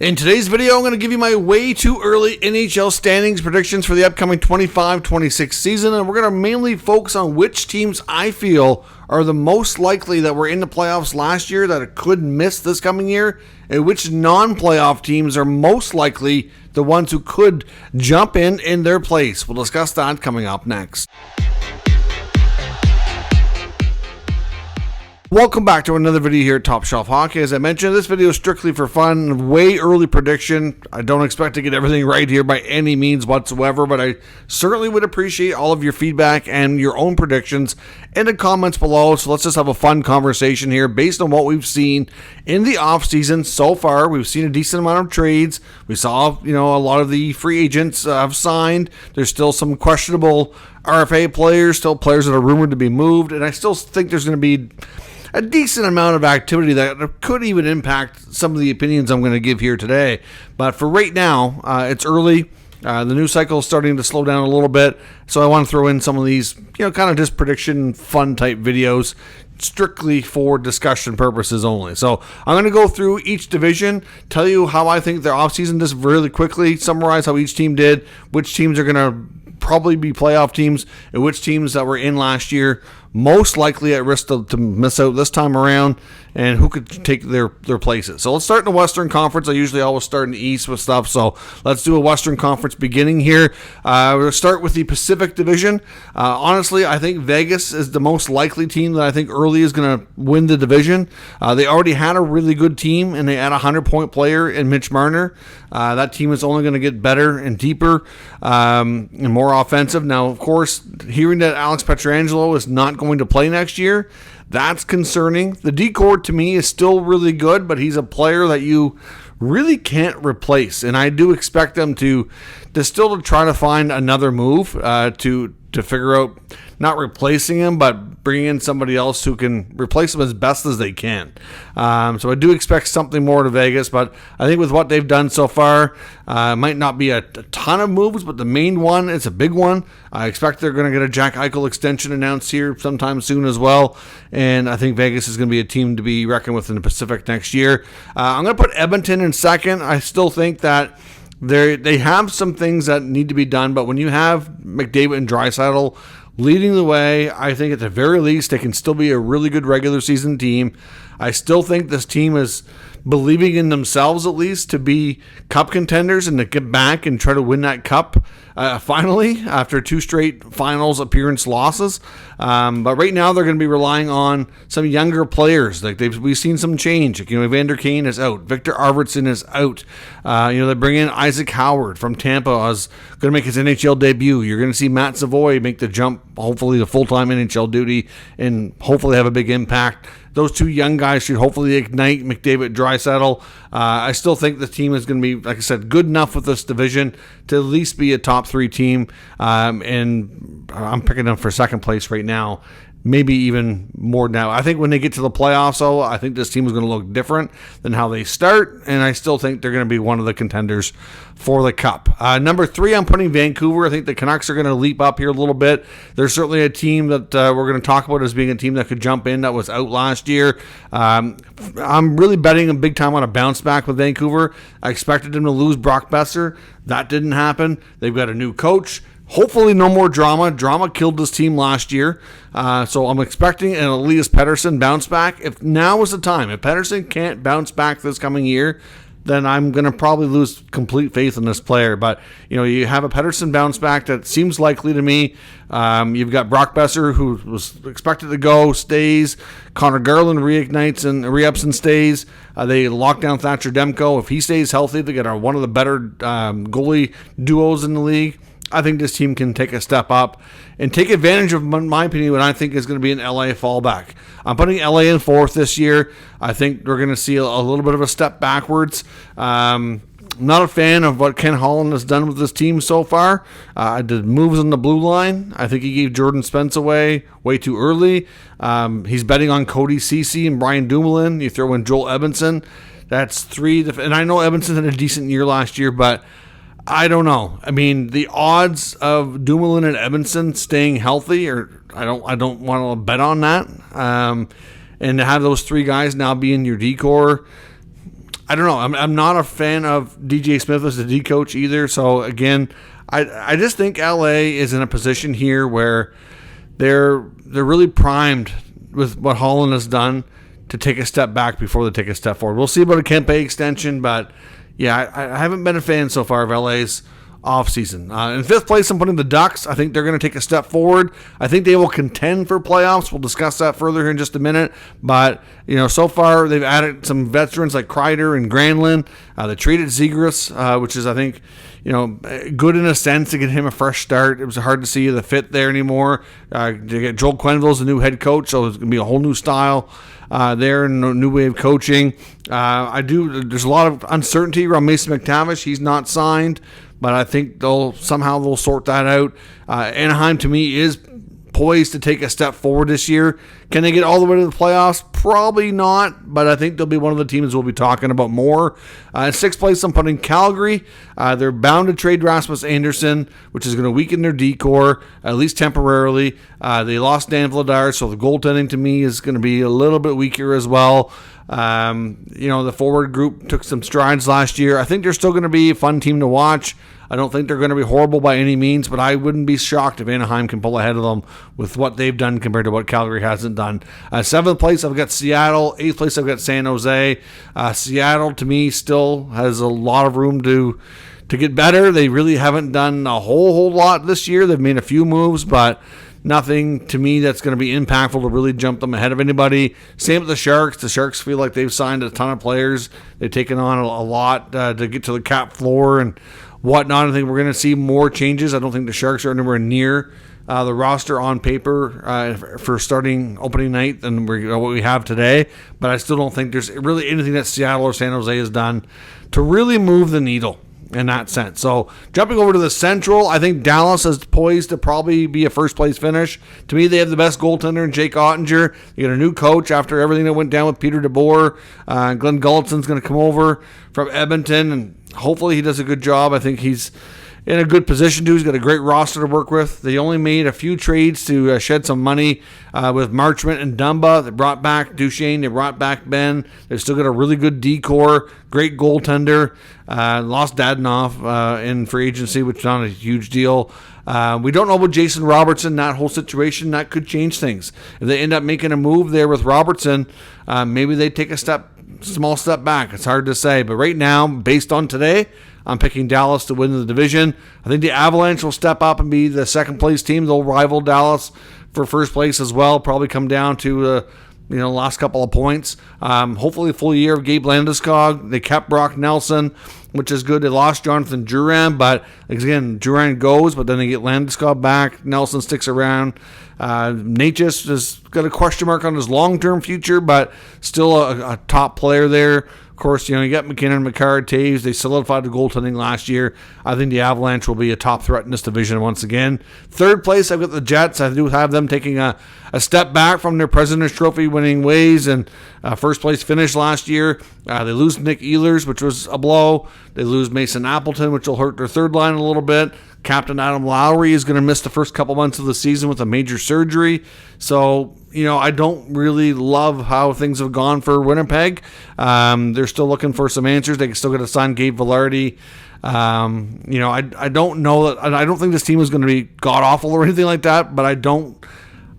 In today's video, I'm going to give you my way too early NHL standings predictions for the upcoming 25-26 season, and we're going to mainly focus on which teams I feel are the most likely that were in the playoffs last year that could miss this coming year, and which non-playoff teams are most likely the ones who could jump in their place. We'll discuss that coming up next. Welcome back to another video here at Top Shelf Hockey. As I mentioned, this video is strictly for fun, way early prediction. I don't expect to get everything right here by any means whatsoever, but I certainly would appreciate all of your feedback and your own predictions in the comments below. So let's just have a fun conversation here based on what we've seen in the offseason so far. We've seen a decent amount of trades. We saw, a lot of the free agents have signed. There's still some questionable RFA players, still players that are rumored to be moved, and I still think there's going to be a decent amount of activity that could even impact some of the opinions I'm going to give here today. But for right now, it's early. The news cycle is starting to slow down a little bit, so I want to throw in some of these, kind of just prediction fun type videos, strictly for discussion purposes only. So I'm going to go through each division, tell you how I think their offseason, just really quickly summarize how each team did, which teams are going to probably be playoff teams, and which teams that were in last year most likely at risk to miss out this time around, and who could take their places. So let's start in the Western Conference. I usually always start in the East with stuff, so let's do a Western Conference beginning here. We're going to start with the Pacific Division. Honestly, I think Vegas is the most likely team that I think early is going to win the division. They already had a really good team, and they had a 100-point player in Mitch Marner. That team is only going to get better and deeper and more offensive. Now, of course, hearing that Alex Pietrangelo is not going to play next year, that's concerning. The D-core to me is still really good, but he's a player that you really can't replace, and I do expect them to still try to find another move to figure out, not replacing him, but bringing in somebody else who can replace him as best as they can. So I do expect something more to Vegas, but I think with what they've done so far, it might not be a ton of moves, but the main one is a big one. I expect they're going to get a Jack Eichel extension announced here sometime soon as well, and I think Vegas is going to be a team to be reckoned with in the Pacific next year. I'm going to put Edmonton in second. I still think that they have some things that need to be done, but when you have McDavid and Draisaitl leading the way, I think at the very least they can still be a really good regular season team. I still think this team is believing in themselves at least to be cup contenders and to get back and try to win that cup finally after two straight finals appearance losses. But right now they're going to be relying on some younger players. We've seen some change. Evander Kane is out. Victor Arvidsson is out. They bring in Isaac Howard from Tampa as going to make his NHL debut. You're going to see Matt Savoy make the jump, hopefully to full-time NHL duty, and hopefully have a big impact. Those two young guys should hopefully ignite McDavid, Draisaitl. I still think the team is going to be, like I said, good enough with this division to at least be a top 3 team. And I'm picking them for second place right now. Maybe even more now. I think when they get to the playoffs, though, I think this team is going to look different than how they start, and I still think they're going to be one of the contenders for the Cup. Number 3, I'm putting Vancouver. I think the Canucks are going to leap up here a little bit. They're certainly a team that we're going to talk about as being a team that could jump in that was out last year. I'm really betting a big time on a bounce back with Vancouver. I expected them to lose Brock Besser. That didn't happen. They've got a new coach. Hopefully no more drama. Drama killed this team last year. So I'm expecting an Elias Pettersson bounce back. If now is the time. If Pettersson can't bounce back this coming year, then I'm going to probably lose complete faith in this player. But, you have a Pettersson bounce back that seems likely to me. You've got Brock Besser, who was expected to go, stays. Connor Garland reignites and re-ups and stays. They lock down Thatcher Demko. If he stays healthy, they get one of the better goalie duos in the league. I think this team can take a step up and take advantage of, in my opinion, what I think is going to be an LA fallback. I'm putting LA in 4th this year. I think we're going to see a little bit of a step backwards. I'm not a fan of what Ken Holland has done with this team so far. The moves on the blue line. I think he gave Jordan Spence away way too early. He's betting on Cody Ceci and Brian Dumoulin. You throw in Joel Edmondson. That's 3. And I know Edmondson had a decent year last year, but I don't know. I mean, the odds of Dumoulin and Edmondson staying healthy, I don't want to bet on that. And to have those 3 guys now be in your D-core, I don't know. I'm not a fan of DJ Smith as the D coach either. So again, I just think LA is in a position here where they're really primed with what Holland has done to take a step back before they take a step forward. We'll see about a Kempe extension, but yeah, I haven't been a fan so far of LA's offseason. In fifth place, I'm putting the Ducks. I think they're going to take a step forward. I think they will contend for playoffs. We'll discuss that further here in just a minute. But, so far they've added some veterans like Kreider and Granlund. They traded Zegras, which is, I think, good in a sense to get him a fresh start. It was hard to see the fit there anymore. To get Joel Quenneville's the new head coach, so it's going to be a whole new style there and a new way of coaching. There's a lot of uncertainty around Mason McTavish. He's not signed, but I think they'll sort that out. Anaheim, to me, is poised to take a step forward this year. Can they get all the way to the playoffs? Probably not, but I think they'll be one of the teams we'll be talking about more. In sixth place, I'm putting Calgary. They're bound to trade Rasmus Andersson, which is going to weaken their D-core, at least temporarily. They lost Dan Vladar, so the goaltending to me is going to be a little bit weaker as well. The forward group took some strides last year. I think they're still going to be a fun team to watch. I don't think they're going to be horrible by any means, but I wouldn't be shocked if Anaheim can pull ahead of them with what they've done compared to what Calgary hasn't done. Seventh place, I've got Seattle. Eighth place, I've got San Jose. Seattle, to me, still has a lot of room to get better. They really haven't done a whole lot this year. They've made a few moves, but nothing to me that's going to be impactful to really jump them ahead of anybody. Same with the Sharks. The Sharks feel like they've signed a ton of players. They've taken on a lot to get to the cap floor and whatnot. I think we're going to see more changes. I don't think the Sharks are anywhere near the roster on paper for starting opening night than what we have today. But I still don't think there's really anything that Seattle or San Jose has done to really move the needle in that sense. So jumping over to the Central, I think Dallas is poised to probably be a first place finish. To me, they have the best goaltender in Jake Ottinger. You got a new coach after everything that went down with Peter DeBoer. Glenn Gullinson's going to come over from Edmonton, and hopefully he does a good job. I think he's in a good position to. He's got a great roster to work with. They only made a few trades to shed some money with Marchment and Dumba. They brought back Duchesne. They brought back Ben. They've still got a really good D-core, great goaltender. Lost Dadonov in free agency, which is not a huge deal. We don't know about Jason Robertson, that whole situation. That could change things. If they end up making a move there with Robertson, maybe they take a small step back. It's hard to say. But right now, based on today, I'm picking Dallas to win the division. I think the Avalanche will step up and be the second place team. They'll rival Dallas for first place as well. Probably come down to last couple of points. Hopefully a full year of Gabe Landeskog. They kept Brock Nelson, which is good. They lost Jonathan Drouin, but again, Drouin goes, but then they get Landeskog back. Nelson sticks around. Natchez has got a question mark on his long-term future, but still a top player there. Of course, you got McKinnon, McCarr, Taves. They solidified the goaltending last year. I think the Avalanche will be a top threat in this division once again. Third place, I've got the Jets. I do have them taking a step back from their President's Trophy winning ways and first place finish last year. They lose Nick Ehlers, which was a blow. They lose Mason Appleton, which will hurt their third line a little bit. Captain Adam Lowry is going to miss the first couple months of the season with a major surgery. So, I don't really love how things have gone for Winnipeg. They're still looking for some answers. They still got to sign Gabe Vilardi. I don't know that. I don't think this team is going to be god-awful or anything like that, but I don't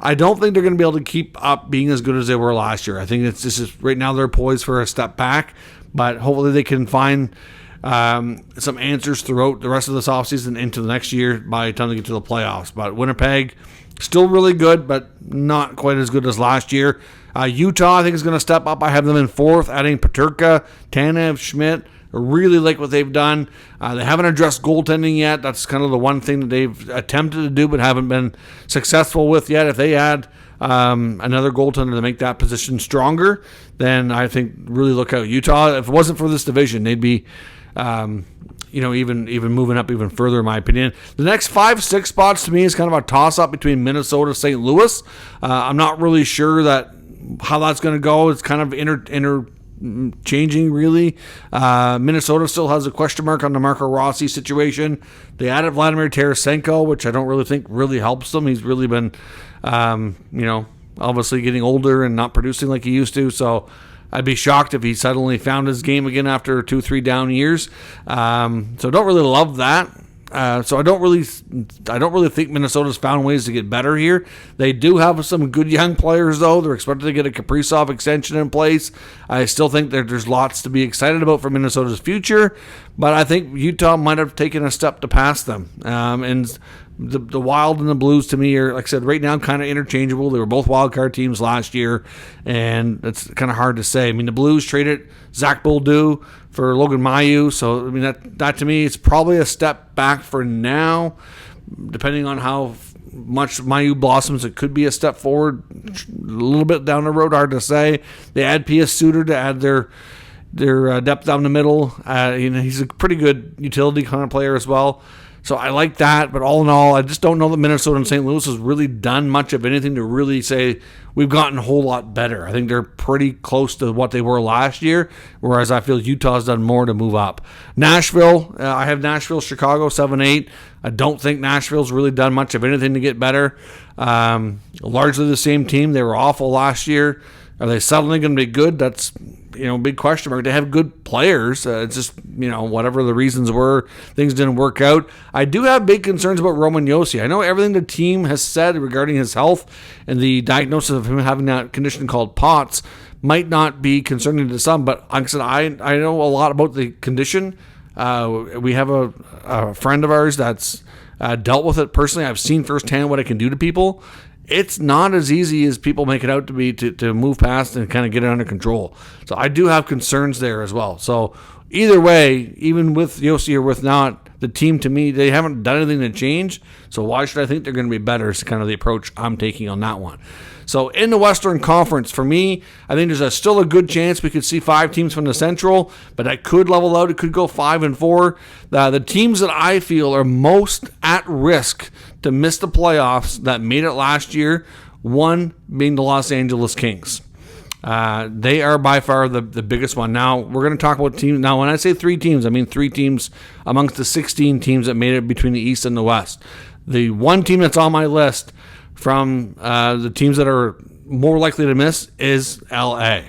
think they're going to be able to keep up being as good as they were last year. I think right now they're poised for a step back, but hopefully they can find some answers throughout the rest of this offseason into the next year by the time they get to the playoffs. But Winnipeg, still really good, but not quite as good as last year. Utah, I think, is going to step up. I have them in fourth, adding Peterka, Tanev, Schmidt. I really like what they've done. They haven't addressed goaltending yet. That's kind of the one thing that they've attempted to do but haven't been successful with yet. If they add another goaltender to make that position stronger, then I think really look out. Utah, if it wasn't for this division, they'd be even moving up even further, in my opinion. The next 5-6 spots to me is kind of a toss-up between Minnesota and St. Louis. I'm not really sure how that's going to go. It's kind of interchanging, really. Minnesota still has a question mark on the Marco Rossi situation. They added Vladimir Tarasenko, which I don't really think really helps them. He's really been, obviously getting older and not producing like he used to. So I'd be shocked if he suddenly found his game again after 2-3 down years. So I don't really love that. So I don't really think Minnesota's found ways to get better here. They do have some good young players, though. They're expected to get a Kaprizov extension in place. I still think that there's lots to be excited about for Minnesota's future, but I think Utah might have taken a step to pass them. And the Wild and the Blues, to me, are, like I said, right now kind of interchangeable. They were both wild card teams last year, and it's kind of hard to say. I mean, the Blues traded Zach Bolduc for Logan Mailloux, so I mean that to me is probably a step back for now. Depending on how much Mailloux blossoms, it could be a step forward. A little bit down the road, hard to say. They add P.S. Suter to add their depth down the middle. He's a pretty good utility kind of player as well. So I like that, but all in all, I just don't know that Minnesota and St. Louis has really done much of anything to really say we've gotten a whole lot better. I think they're pretty close to what they were last year, whereas I feel Utah's done more to move up. Nashville, I have Nashville, Chicago, 7-8. I don't think Nashville's really done much of anything to get better. Largely the same team. They were awful last year. Are they suddenly going to be good? That's big question mark. They have good players. It's just, whatever the reasons were, things didn't work out. I do have big concerns about Roman Josi. I know everything the team has said regarding his health and the diagnosis of him having that condition called POTS might not be concerning to some, but like I said, I know a lot about the condition. We have a friend of ours that's dealt with it personally. I've seen firsthand what it can do to people. It's not as easy as people make it out to be to move past and kind of get it under control. So I do have concerns there as well. So either way, even with Josi or with not, the team, to me, they haven't done anything to change. So why should I think they're going to be better is kind of the approach I'm taking on that one. So in the Western Conference, for me, I think there's still a good chance we could see 5 teams from the Central, but that could level out. It could go 5-4. The teams that I feel are most at risk to miss the playoffs that made it last year, one being the Los Angeles Kings. They are by far the biggest one. Now, we're going to talk about teams. Now, when I say 3 teams, I mean 3 teams amongst the 16 teams that made it between the East and the West. The one team that's on my list from the teams that are more likely to miss is LA.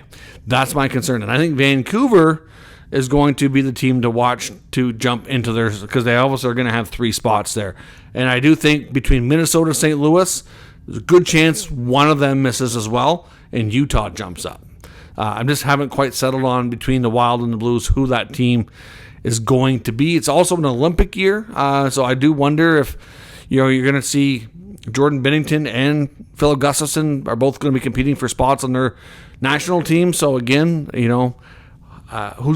That's my concern. And I think Vancouver is going to be the team to watch to jump into theirs, because they obviously are going to have 3 spots there. And I do think between Minnesota and St. Louis, there's a good chance one of them misses as well, and Utah jumps up. I just haven't quite settled on between the Wild and the Blues who that team is going to be. It's also an Olympic year, so I do wonder if you're going to see Jordan Binnington and Phil Gustafsson are both going to be competing for spots on their national team. So again, who's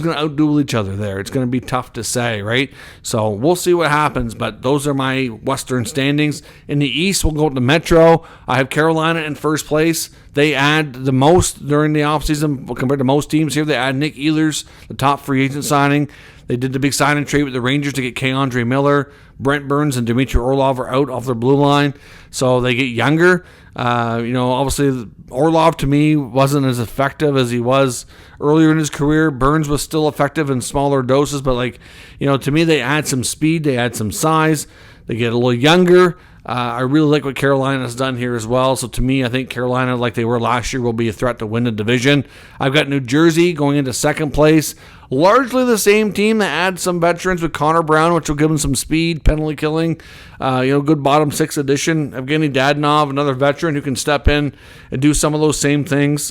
going to outduel each other there? It's going to be tough to say, right? So we'll see what happens, but those are my Western standings. In the East, we'll go to Metro. I have Carolina in first place. They add the most during the offseason compared to most teams here. They add Nick Ehlers, the top free agent signing. They did the big sign and trade with the Rangers to get K-Andre Miller. Brent Burns and Dmitry Orlov are out off their blue line, so they get younger. Obviously, Orlov to me wasn't as effective as he was earlier in his career. Burns was still effective in smaller doses, but to me, they add some speed, they add some size, they get a little younger. I really like what Carolina's done here as well. So to me, I think Carolina, like they were last year, will be a threat to win the division. I've got New Jersey going into second place. Largely the same team that adds some veterans with Connor Brown, which will give them some speed, penalty killing. Good bottom 6 addition. Evgeny Dadonov, another veteran who can step in and do some of those same things.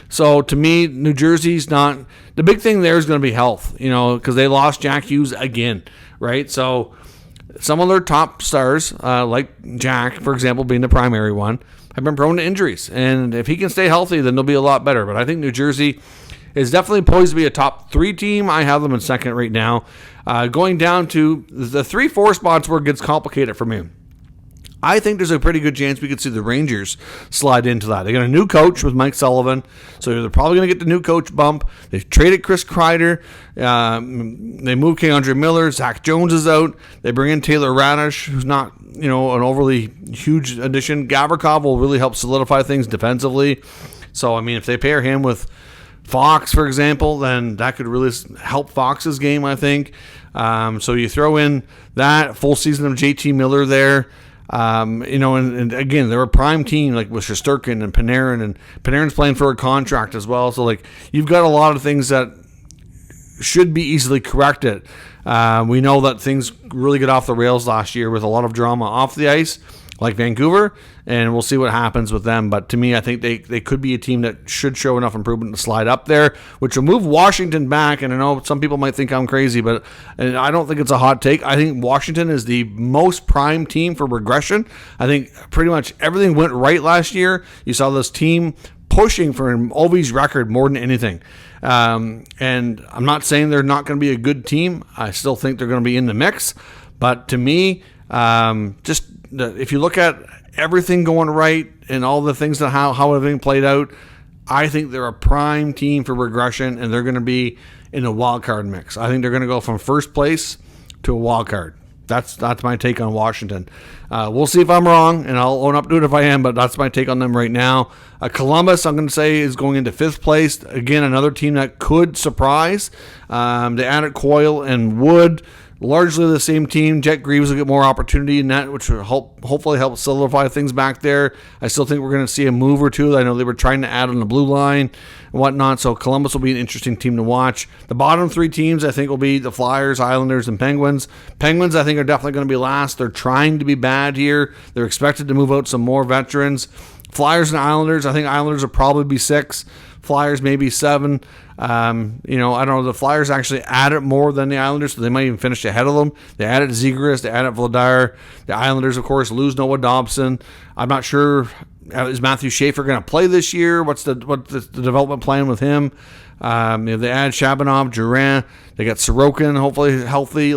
So to me, New Jersey's not... The big thing there is going to be health, because they lost Jack Hughes again, right? So some of their top stars, like Jack, for example, being the primary one, have been prone to injuries. And if he can stay healthy, then they'll be a lot better. But I think New Jersey is definitely poised to be a top 3 team. I have them in second right now. Going down to the 3-4 spots where it gets complicated for me. I think there's a pretty good chance we could see the Rangers slide into that. They got a new coach with Mike Sullivan, so they're probably going to get the new coach bump. They've traded Chris Kreider. They moved K-Andre Miller. Zach Jones is out. They bring in Taylor Radish, who's not an overly huge addition. Gavrikov will really help solidify things defensively. So, if they pair him with Fox, for example, then that could really help Fox's game, I think. So you throw in that full season of JT Miller there. And again, they're a prime team like with Shesterkin and Panarin's playing for a contract as well. So like you've got a lot of things that should be easily corrected. We know that things really got off the rails last year with a lot of drama off the ice, like Vancouver, and we'll see what happens with them. But to me, I think they could be a team that should show enough improvement to slide up there, which will move Washington back. And I know some people might think I'm crazy, but I don't think it's a hot take. I think Washington is the most prime team for regression. I think pretty much everything went right last year. You saw this team pushing for an Ovi's record more than anything. And I'm not saying they're not going to be a good team. I still think they're going to be in the mix. But to me, if you look at everything going right and all the things that how everything played out, I think they're a prime team for regression, and they're going to be in a wild card mix. I think they're going to go from first place to a wild card. That's my take on Washington. We'll see if I'm wrong, and I'll own up to it if I am, but that's my take on them right now. Columbus, I'm going to say, is going into fifth place. Again, another team that could surprise. They added Coyle and Wood. Largely the same team. Jet Greaves will get more opportunity in that, which will hopefully help solidify things back there. I still think we're going to see a move or two. I know they were trying to add on the blue line and whatnot, so Columbus will be an interesting team to watch. The bottom three teams, I think, will be the Flyers, Islanders, and Penguins. Penguins, I think, are definitely going to be last. They're trying to be bad here. They're expected to move out some more veterans. Flyers and Islanders, I think Islanders will probably be 6. Flyers maybe 7. I don't know. The Flyers actually added more than the Islanders, so they might even finish ahead of them. They added Zegras, they added Vladar. The Islanders, of course, lose Noah Dobson. I'm not sure, is Matthew Schaefer going to play this year? What's the development plan with him? They add Shabanov, Durant. They got Sorokin, hopefully healthy.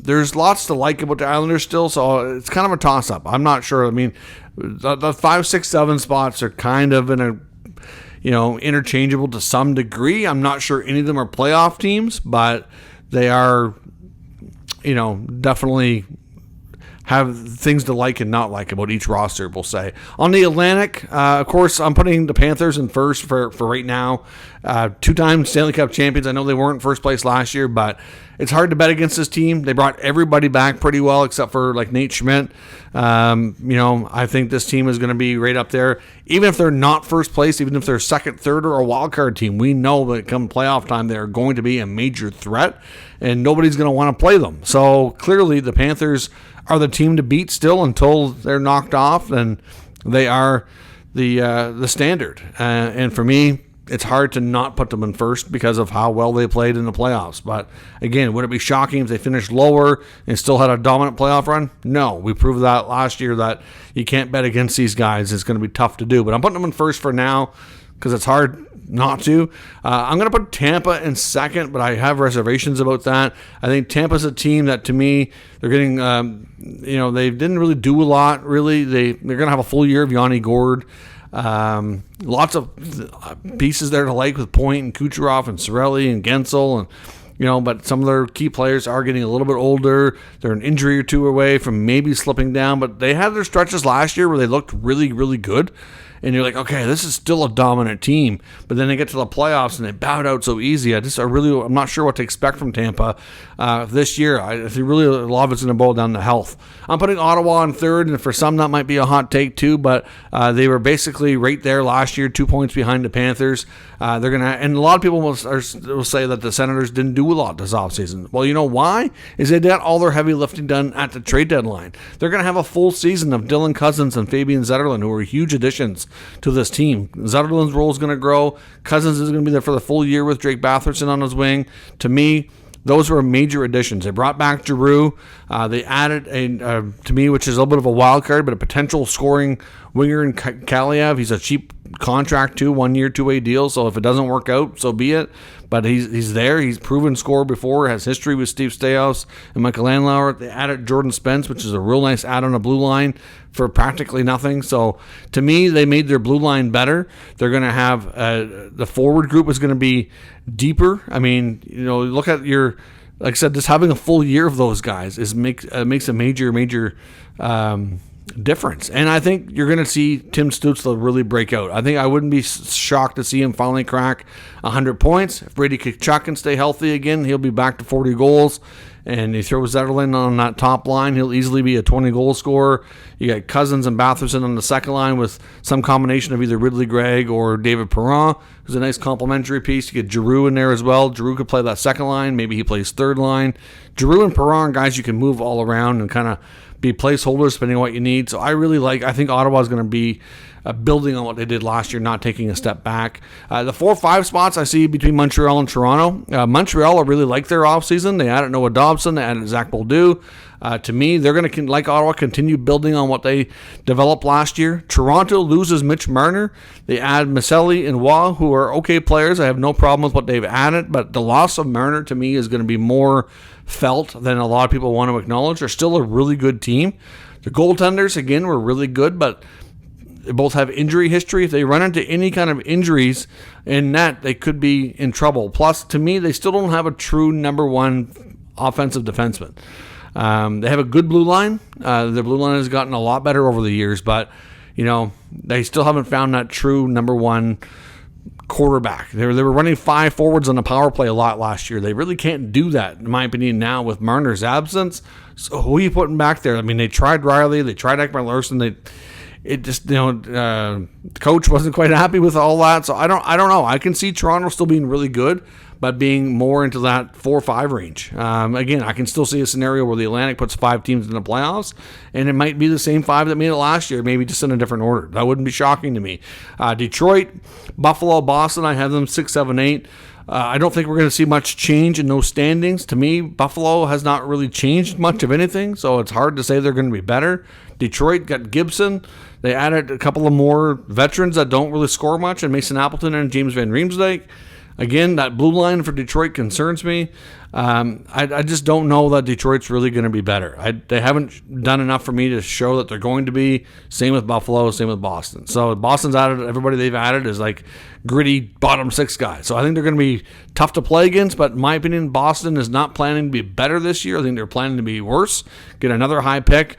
There's lots to like about the Islanders still, so it's kind of a toss-up. I'm not sure. I mean, the 5, 6, 7 spots are kind of in a interchangeable to some degree. I'm not sure any of them are playoff teams, but they are, definitely have things to like and not like about each roster, we'll say. On the Atlantic, of course, I'm putting the Panthers in first for right now. 2-time Stanley Cup champions. I know they weren't first place last year, but it's hard to bet against this team. They brought everybody back pretty well except for like Nate Schmidt. I think this team is going to be right up there. Even if they're not first place, even if they're second, third, or a wild card team, we know that come playoff time, they're going to be a major threat, and nobody's going to want to play them. So clearly the Panthers are the team to beat still until they're knocked off, and they are the standard. And for me, it's hard to not put them in first because of how well they played in the playoffs. But again, would it be shocking if they finished lower and still had a dominant playoff run? No. We proved that last year that you can't bet against these guys. It's going to be tough to do. But I'm putting them in first for now because it's hard not to. I'm going to put Tampa in second, but I have reservations about that. I think Tampa's a team that, to me, they're getting, they didn't really do a lot, really. They're going to have a full year of Yanni Gourde. Lots of pieces there to like with Point and Kucherov and Cirelli and Gensel, and but some of their key players are getting a little bit older. They're an injury or two away from maybe slipping down, but they had their stretches last year where they looked really, really good. And you're like, okay, this is still a dominant team. But then they get to the playoffs and they bowed out so easy. I'm not sure what to expect from Tampa this year. I think really a lot of it's going to boil down to health. I'm putting Ottawa in third, and for some that might be a hot take too. But they were basically right there last year, 2 points behind the Panthers. They're gonna, and a lot of people will say that the Senators didn't do a lot this offseason. Well, you know why? Is they got all their heavy lifting done at the trade deadline. They're gonna have a full season of Dylan Cousins and Fabian Zetterlund, who are huge additions to this team. Zetterlund's role is going to grow. Cousins is going to be there for the full year with Drake Batherson on his wing. To me, those were major additions. They brought back Giroux. They added to me, which is a little bit of a wild card, but a potential scoring winger in Kaliev. He's a cheap contract too, 1 year, 2-way deal. So if it doesn't work out, so be it. But he's there. He's proven scorer before. Has history with Steve Staios and Michael Landauer. They added Jordan Spence, which is a real nice add on a blue line for practically nothing. So to me, they made their blue line better. They're going to have the forward group is going to be deeper. I mean, look at like I said, just having a full year of those guys makes a major difference. And I think you're going to see Tim Stützle really break out. I think I wouldn't be shocked to see him finally crack 100 points. If Brady Tkachuk can stay healthy again, he'll be back to 40 goals. And he throws Zetterlund on that top line, he'll easily be a 20-goal scorer. You got Cousins and Batherson on the second line with some combination of either Ridley Gregg or David Perron, who's a nice complementary piece. You get Giroux in there as well. Giroux could play that second line. Maybe he plays third line. Giroux and Perron, guys you can move all around and kind of be placeholders depending on what you need. So I think Ottawa is going to be building on what they did last year, not taking a step back. The 4-5 spots I see between Montreal and Toronto. Montreal, I really like their offseason. They added Noah Dobson. They added Zach Bolduc. To me, they're going to, like Ottawa, continue building on what they developed last year. Toronto loses Mitch Marner. They add Maselli and Waugh, who are okay players. I have no problem with what they've added, but the loss of Marner to me is going to be more felt than a lot of people want to acknowledge. They're still a really good team. The goaltenders, again, were really good, but they both have injury history. If they run into any kind of injuries in net, they could be in trouble. Plus, to me, they still don't have a true number one offensive defenseman. They have a good blue line. Their blue line has gotten a lot better over the years, but they still haven't found that true number one quarterback. They were running 5 forwards on the power play a lot last year. They really can't do that, in my opinion, now with Marner's absence. So who are you putting back there? I mean, they tried Riley, they tried Ekman Larson. The coach wasn't quite happy with all that. So I don't know. I can see Toronto still being really good, but being more into that 4-5 range. Again, I can still see a scenario where the Atlantic puts 5 teams in the playoffs, and it might be the same 5 that made it last year, maybe just in a different order. That wouldn't be shocking to me. Detroit, Buffalo, Boston, I have them 6, 7, 8. I don't think we're going to see much change in those standings. To me, Buffalo has not really changed much of anything, so it's hard to say they're going to be better. Detroit got Gibson. They added a couple of more veterans that don't really score much, and Mason Appleton and James Van Riemsdyk. Again, that blue line for Detroit concerns me. I just don't know that Detroit's really going to be better. They haven't done enough for me to show that they're going to be. Same with Buffalo, same with Boston. So Boston's added, everybody they've added is like gritty bottom 6 guys. So I think they're going to be tough to play against, but in my opinion, Boston is not planning to be better this year. I think they're planning to be worse, get another high pick,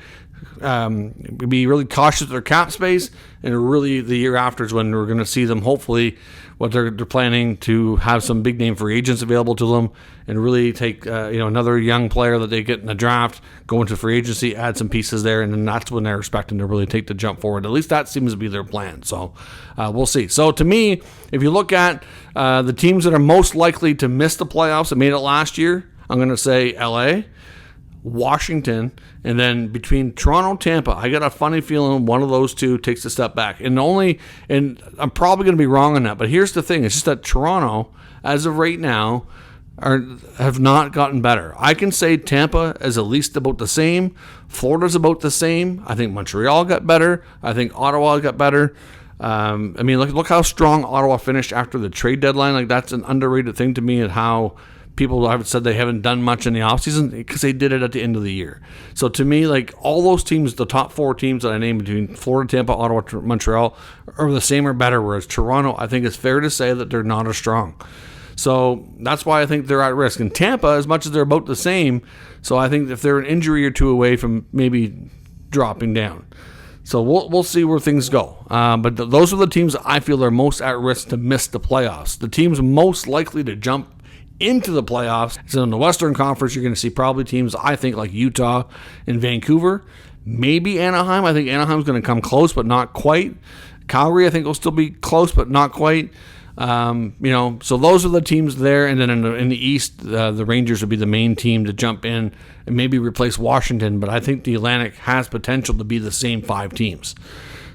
be really cautious with their cap space, and really the year after is when we're going to see them, hopefully, what they're planning to have some big name free agents available to them, and really take another young player that they get in the draft, go into free agency, add some pieces there, and then that's when they're expecting to really take the jump forward. At least that seems to be their plan. So we'll see. So to me, if you look at the teams that are most likely to miss the playoffs that made it last year, I'm going to say LA, Washington, and then between Toronto and Tampa, I got a funny feeling one of those two takes a step back. And I'm probably going to be wrong on that, but here's the thing. It's just that Toronto, as of right now, have not gotten better. I can say Tampa is at least about the same. Florida's about the same. I think Montreal got better. I think Ottawa got better. Look how strong Ottawa finished after the trade deadline. Like, that's an underrated thing to me, and how people have said they haven't done much in the offseason because they did it at the end of the year. So to me, like, all those teams, the top 4 teams that I named between Florida, Tampa, Ottawa, Montreal, are the same or better, whereas Toronto, I think it's fair to say that they're not as strong. So that's why I think they're at risk. And Tampa, as much as they're about the same, so I think if they're an injury or two away from maybe dropping down. So we'll see where things go. But those are the teams I feel are most at risk to miss the playoffs. The teams most likely to jump into the playoffs. So in the Western Conference, you're going to see probably teams, I think, like Utah and Vancouver. Maybe Anaheim. I think Anaheim's going to come close, but not quite. Calgary, I think, will still be close, but not quite. So those are the teams there. And then in the East, the Rangers would be the main team to jump in and maybe replace Washington. But I think the Atlantic has potential to be the same 5 teams.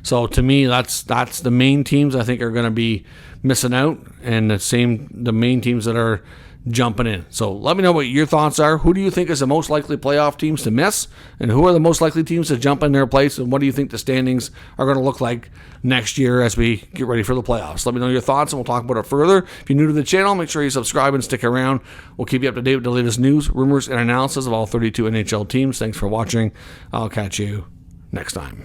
So to me, that's the main teams I think are going to be missing out, and the main teams that are jumping in. So let me know what your thoughts are. Who do you think is the most likely playoff teams to miss, and who are the most likely teams to jump in their place, and what do you think the standings are going to look like next year as we get ready for the playoffs? Let me know your thoughts, and we'll talk about it further. If you're new to the channel, make sure you subscribe and stick around. We'll keep you up to date with the latest news, rumors, and analysis of all 32 NHL teams. Thanks for watching. I'll catch you next time.